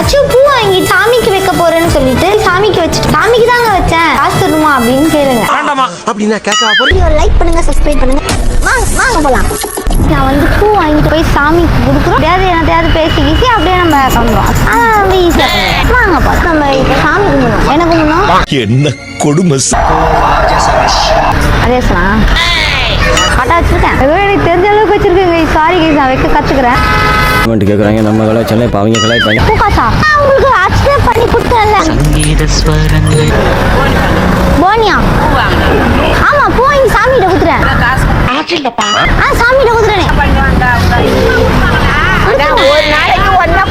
யாராச்சும் பூ வாங்கி சாமிக்கு வைக்க போறேன்னு சொல்லிட்டு சாமிக்கு வச்சுட்டு சாமிக்கு தாங்க வச்சேன் காசு தருமா அப்படின்னு கேளுங்க. அப்படின்னா கேட்க லைக் பண்ணுங்க, சப்ஸ்கிரைப் பண்ணுங்க, வாங்க போலாம். நான் வந்து பூ வாங்கிட்டு போய் சாமிக்கு கொடுக்குறோம். என்னத்தையாவது பேசி கீசி அப்படியே நம்ம கிளம்புறோம். ரொம்ப ஈஸியா வாங்க போலாம். நம்ம இப்போ சாமி கும்பிடணும். என்ன கும்பிடணும்? என்ன கொடுமை. அதே சொல்லலாம். கரெக்டாக வச்சிருக்கேன். ஏதோ எனக்கு தெரிஞ்ச அளவுக்கு வச்சிருக்கேங்க. சாரி கைஸ், நான் வைக்க கத்துக்கிறேன். கேட்குறாங்க நம்ம கலாச்சாரம் இப்போ அவங்க கலாய்ப்பாங்க. பூக்காசா உங்களுக்கு அர்ச்சனை பண்ணி கொடுத்தேன்ல. போனியா? ஆமா, பூ வாங்கி சாமிகிட்ட கொடுத்துறேன். சாமிகிட்ட கொடுத்துறேன். ஒரு நாளைக்கு ஒன்னா